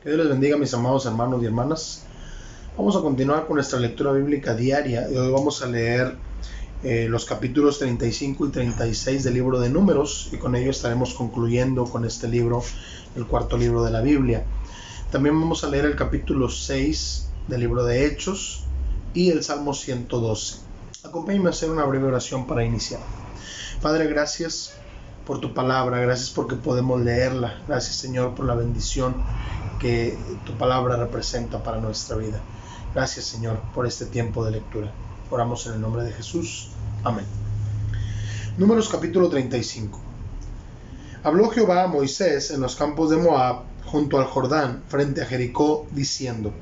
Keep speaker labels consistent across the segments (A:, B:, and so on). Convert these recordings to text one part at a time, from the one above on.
A: Que Dios les bendiga, mis amados hermanos y hermanas. Vamos a continuar con nuestra lectura bíblica diaria y hoy vamos a leer los capítulos 35 y 36 del libro de Números, y con ello estaremos concluyendo con este libro, el cuarto libro de la Biblia. También vamos a leer el capítulo 6 del libro de Hechos y el Salmo 112. Acompáñenme a hacer una breve oración para iniciar. Padre, gracias por tu palabra, gracias porque podemos leerla. Gracias, Señor, por la bendición que tu palabra representa para nuestra vida. Gracias, Señor, por este tiempo de lectura. Oramos en el nombre de Jesús. Amén. Números capítulo 35. Habló Jehová a Moisés en los campos de Moab, junto al Jordán, frente a Jericó, diciendo: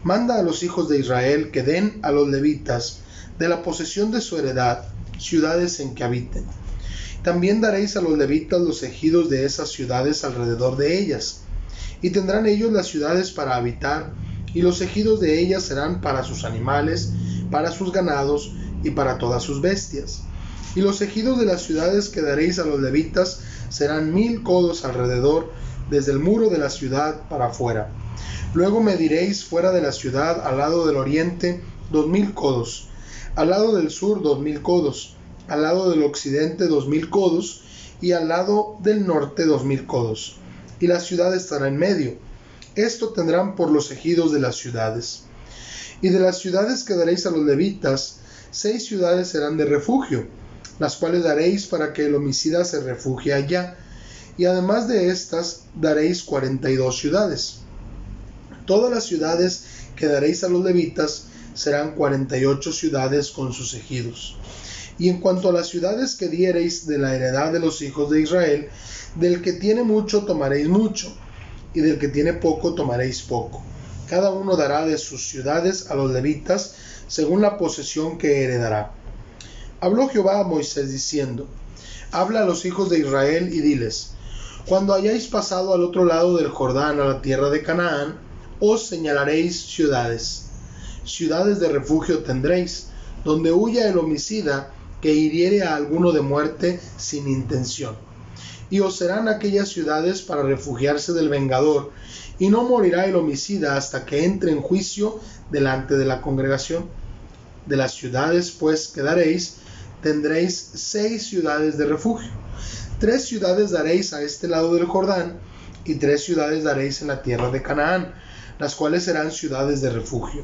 A: Manda a los hijos de Israel que den a los levitas de la posesión de su heredad ciudades en que habiten. También daréis a los levitas los ejidos de esas ciudades alrededor de ellas, y tendrán ellos las ciudades para habitar, y los ejidos de ellas serán para sus animales, para sus ganados y para todas sus bestias. Y los ejidos de las ciudades que daréis a los levitas serán 1000 codos alrededor, desde el muro de la ciudad para afuera. Luego mediréis fuera de la ciudad, al lado del oriente, 2000 codos, al lado del sur 2000 codos, al lado del occidente 2000 codos, y al lado del norte 2000 codos. Y la ciudad estará en medio. Esto tendrán por los ejidos de las ciudades. Y de las ciudades que daréis a los levitas, 6 ciudades serán de refugio, las cuales daréis para que el homicida se refugie allá. Y además de estas, daréis 42 ciudades. Todas las ciudades que daréis a los levitas serán 48 ciudades con sus ejidos. Y en cuanto a las ciudades que diereis de la heredad de los hijos de Israel, del que tiene mucho tomaréis mucho, y del que tiene poco tomaréis poco. Cada uno dará de sus ciudades a los levitas, según la posesión que heredará. Habló Jehová a Moisés diciendo: Habla a los hijos de Israel y diles: Cuando hayáis pasado al otro lado del Jordán a la tierra de Canaán, os señalaréis ciudades. Ciudades de refugio tendréis, donde huya el homicida que hiriere a alguno de muerte sin intención. Y os serán aquellas ciudades para refugiarse del vengador, y no morirá el homicida hasta que entre en juicio delante de la congregación. De las ciudades pues que daréis, tendréis 6 ciudades de refugio. 3 ciudades daréis a este lado del Jordán, y 3 ciudades daréis en la tierra de Canaán, las cuales serán ciudades de refugio.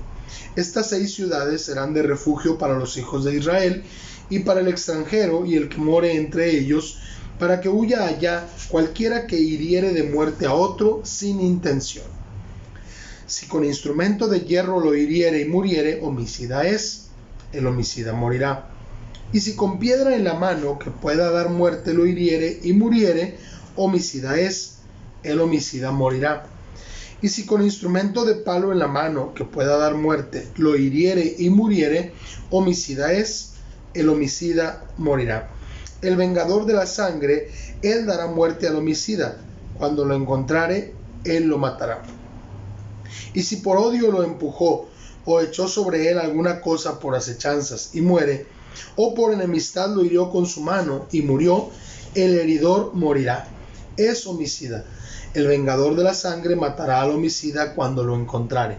A: Estas 6 ciudades serán de refugio para los hijos de Israel, y para el extranjero y el que more entre ellos, para que huya allá cualquiera que hiriere de muerte a otro sin intención. Si con instrumento de hierro lo hiriere y muriere, homicida es, el homicida morirá. Y si con piedra en la mano que pueda dar muerte lo hiriere y muriere, homicida es, el homicida morirá. Y si con instrumento de palo en la mano que pueda dar muerte lo hiriere y muriere, homicida es, el homicida morirá. El vengador de la sangre, él dará muerte al homicida. Cuando lo encontrare, él lo matará. Y si por odio lo empujó, o echó sobre él alguna cosa por acechanzas, y muere, o por enemistad lo hirió con su mano, y murió, el heridor morirá. Es homicida. El vengador de la sangre matará al homicida cuando lo encontrare.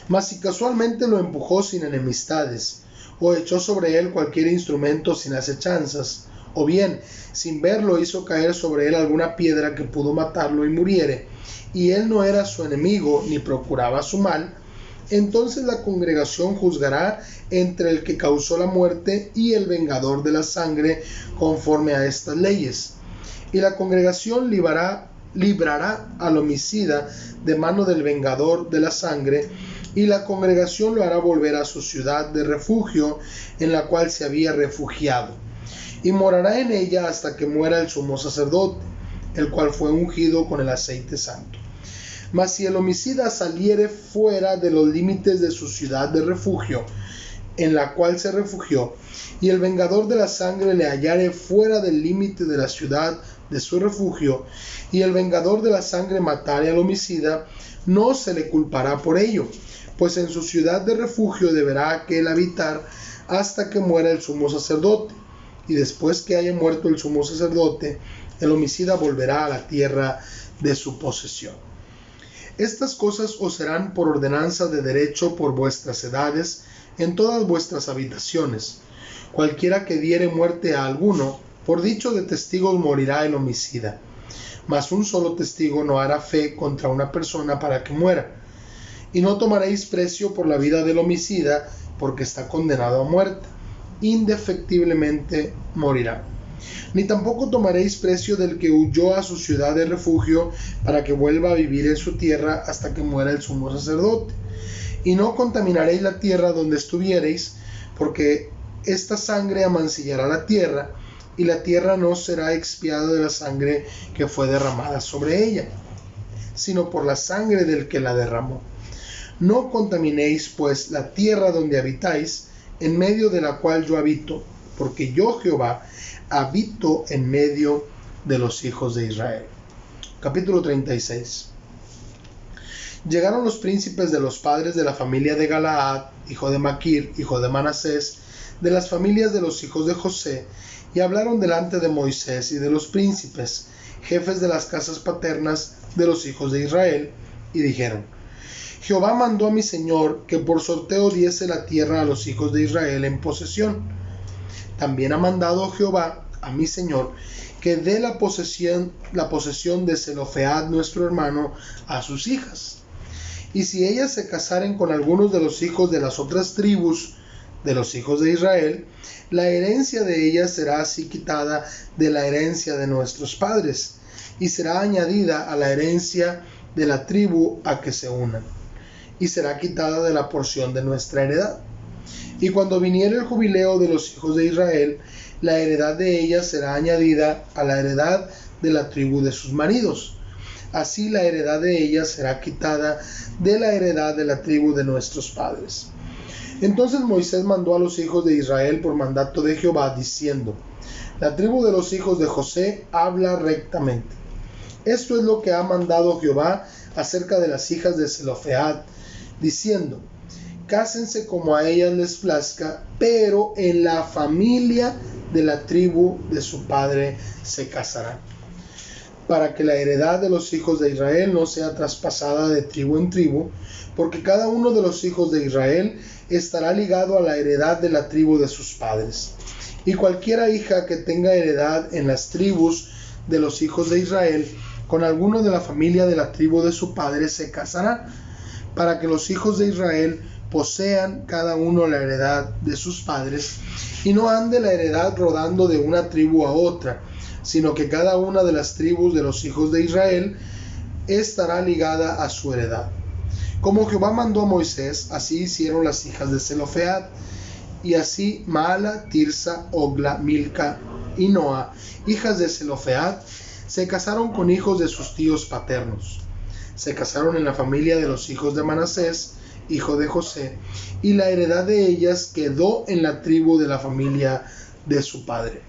A: Mas si casualmente lo empujó sin enemistades, o echó sobre él cualquier instrumento sin acechanzas, o bien sin verlo hizo caer sobre él alguna piedra que pudo matarlo y muriere, y él no era su enemigo ni procuraba su mal, entonces la congregación juzgará entre el que causó la muerte y el vengador de la sangre conforme a estas leyes. Y la congregación librará al homicida de mano del vengador de la sangre, y la congregación lo hará volver a su ciudad de refugio en la cual se había refugiado, y morará en ella hasta que muera el sumo sacerdote, el cual fue ungido con el aceite santo. Mas si el homicida saliere fuera de los límites de su ciudad de refugio, en la cual se refugió, y el vengador de la sangre le hallare fuera del límite de la ciudad de su refugio, y el vengador de la sangre matare al homicida, no se le culpará por ello, pues en su ciudad de refugio deberá aquel habitar hasta que muera el sumo sacerdote, y después que haya muerto el sumo sacerdote, el homicida volverá a la tierra de su posesión. Estas cosas os serán por ordenanza de derecho por vuestras edades en todas vuestras habitaciones. Cualquiera que diere muerte a alguno, por dicho de testigos morirá el homicida. Mas un solo testigo no hará fe contra una persona para que muera. Y no tomaréis precio por la vida del homicida, porque está condenado a muerte. Indefectiblemente morirá. Ni tampoco tomaréis precio del que huyó a su ciudad de refugio para que vuelva a vivir en su tierra hasta que muera el sumo sacerdote. Y no contaminaréis la tierra donde estuviereis, porque esta sangre amancillará la tierra, y la tierra no será expiada de la sangre que fue derramada sobre ella, sino por la sangre del que la derramó. No contaminéis pues la tierra donde habitáis, en medio de la cual yo habito, porque yo Jehová habito en medio de los hijos de Israel. Capítulo 36. Llegaron los príncipes de los padres de la familia de Galaad, hijo de Maquir, hijo de Manasés, de las familias de los hijos de José, y hablaron delante de Moisés y de los príncipes, jefes de las casas paternas de los hijos de Israel, y dijeron: Jehová mandó a mi señor que por sorteo diese la tierra a los hijos de Israel en posesión. También ha mandado Jehová a mi señor que dé la posesión de Zelofead nuestro hermano a sus hijas. Y si ellas se casaren con algunos de los hijos de las otras tribus de los hijos de Israel, la herencia de ellas será así quitada de la herencia de nuestros padres, y será añadida a la herencia de la tribu a que se unan, y será quitada de la porción de nuestra heredad. Y cuando viniere el jubileo de los hijos de Israel, la heredad de ellas será añadida a la heredad de la tribu de sus maridos. Así la heredad de ellas será quitada de la heredad de la tribu de nuestros padres. Entonces Moisés mandó a los hijos de Israel por mandato de Jehová, diciendo: La tribu de los hijos de José habla rectamente. Esto es lo que ha mandado Jehová acerca de las hijas de Zelofead, diciendo: Cásense como a ellas les plazca, pero en la familia de la tribu de su padre se casarán, para que la heredad de los hijos de Israel no sea traspasada de tribu en tribu, porque cada uno de los hijos de Israel estará ligado a la heredad de la tribu de sus padres. Y cualquiera hija que tenga heredad en las tribus de los hijos de Israel, con alguno de la familia de la tribu de su padre se casará, para que los hijos de Israel posean cada uno la heredad de sus padres, y no ande la heredad rodando de una tribu a otra, sino que cada una de las tribus de los hijos de Israel estará ligada a su heredad. Como Jehová mandó a Moisés, así hicieron las hijas de Zelofead, y así Maala, Tirsa, Ogla, Milca y Noa, hijas de Zelofead, se casaron con hijos de sus tíos paternos. Se casaron en la familia de los hijos de Manasés, hijo de José, y la heredad de ellas quedó en la tribu de la familia de su padre.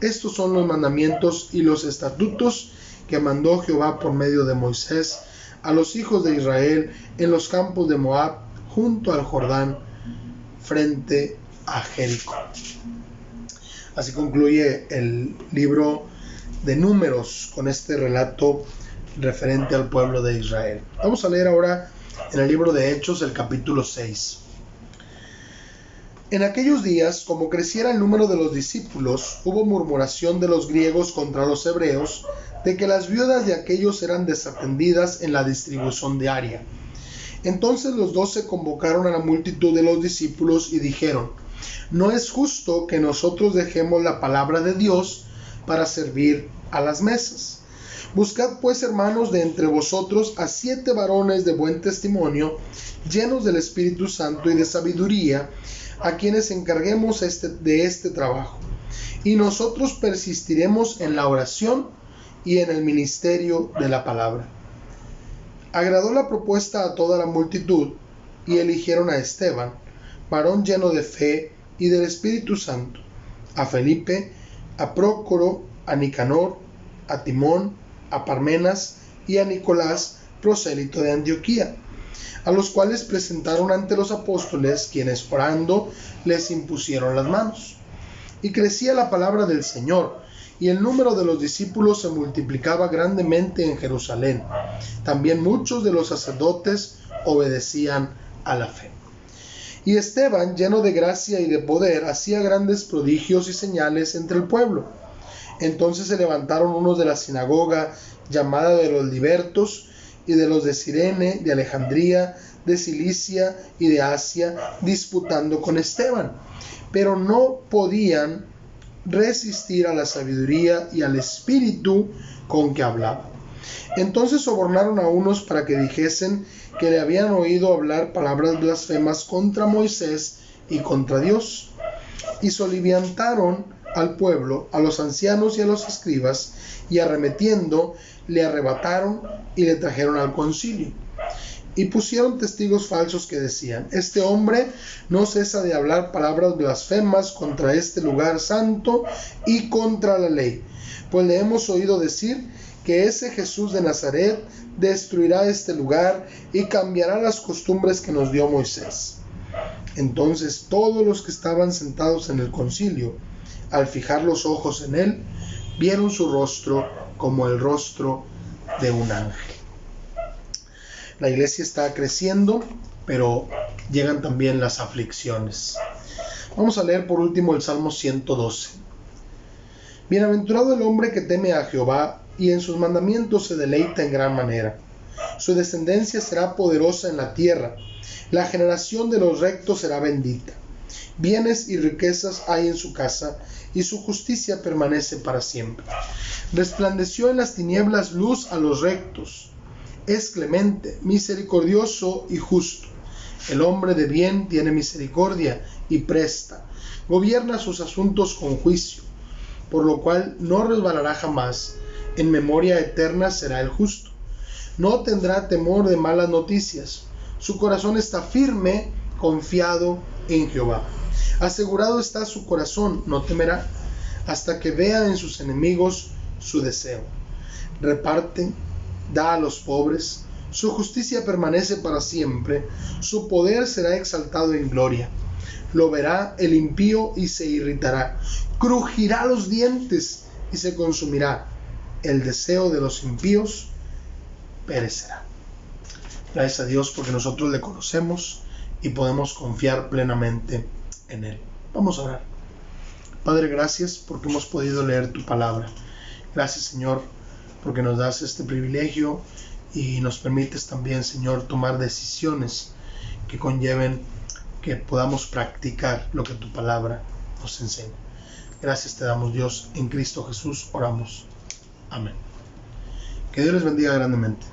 A: Estos son los mandamientos y los estatutos que mandó Jehová por medio de Moisés a los hijos de Israel en los campos de Moab, junto al Jordán, frente a Jericó. Así concluye el libro de Números con este relato referente al pueblo de Israel. Vamos a leer ahora en el libro de Hechos el capítulo 6. En aquellos días, como creciera el número de los discípulos, hubo murmuración de los griegos contra los hebreos, de que las viudas de aquellos eran desatendidas en la distribución diaria. Entonces los 12 convocaron a la multitud de los discípulos y dijeron: No es justo que nosotros dejemos la palabra de Dios para servir a las mesas. Buscad pues, hermanos, de entre vosotros a 7 varones de buen testimonio, llenos del Espíritu Santo y de sabiduría, a quienes encarguemos de este trabajo, y nosotros persistiremos en la oración y en el ministerio de la palabra. Agradó la propuesta a toda la multitud, y eligieron a Esteban, varón lleno de fe y del Espíritu Santo, a Felipe, a Prócoro, a Nicanor, a Timón, a Parmenas y a Nicolás, prosélito de Antioquía, a los cuales presentaron ante los apóstoles, quienes orando les impusieron las manos. Y crecía la palabra del Señor, y el número de los discípulos se multiplicaba grandemente en Jerusalén. también muchos de los sacerdotes obedecían a la fe. Y Esteban, lleno de gracia y de poder, hacía grandes prodigios y señales entre el pueblo. Entonces se levantaron unos de la sinagoga llamada de los libertos y de los de Cirene, de Alejandría, de Cilicia y de Asia, disputando con Esteban, pero no podían resistir a la sabiduría y al espíritu con que hablaba. Entonces sobornaron a unos para que dijesen que le habían oído hablar palabras blasfemas contra Moisés y contra Dios, y soliviantaron al pueblo, a los ancianos y a los escribas, y arremetiendo le arrebataron y le trajeron al concilio. Y pusieron testigos falsos que decían: este hombre no cesa de hablar palabras blasfemas contra este lugar santo y contra la ley, pues le hemos oído decir que ese Jesús de Nazaret destruirá este lugar y cambiará las costumbres que nos dio Moisés. Entonces todos los que estaban sentados en el concilio, al fijar los ojos en él, vieron su rostro como el rostro de un ángel. La iglesia está creciendo, pero llegan también las aflicciones. Vamos a leer por último el Salmo 112. Bienaventurado el hombre que teme a Jehová y en sus mandamientos se deleita en gran manera. Su descendencia será poderosa en la tierra, la generación de los rectos será bendita. Bienes y riquezas hay en su casa, y su justicia permanece para siempre. Resplandeció en las tinieblas luz a los rectos. Es clemente, misericordioso y justo. El hombre de bien tiene misericordia y presta. Gobierna sus asuntos con juicio, por lo cual no resbalará jamás. En memoria eterna será el justo. No tendrá temor de malas noticias. Su corazón está firme, confiado en Jehová. Asegurado está su corazón, no temerá, hasta que vea en sus enemigos su deseo. Reparte, da a los pobres, su justicia permanece para siempre, su poder será exaltado en gloria. Lo verá el impío y se irritará, crujirá los dientes y se consumirá. El deseo de los impíos perecerá. Gracias a Dios porque nosotros le conocemos y podemos confiar plenamente en Él. Vamos a orar. Padre, gracias porque hemos podido leer tu palabra. Gracias, Señor, porque nos das este privilegio y nos permites también, Señor, tomar decisiones que conlleven que podamos practicar lo que tu palabra nos enseña. Gracias te damos, Dios, en Cristo Jesús oramos. Amén. Que Dios les bendiga grandemente.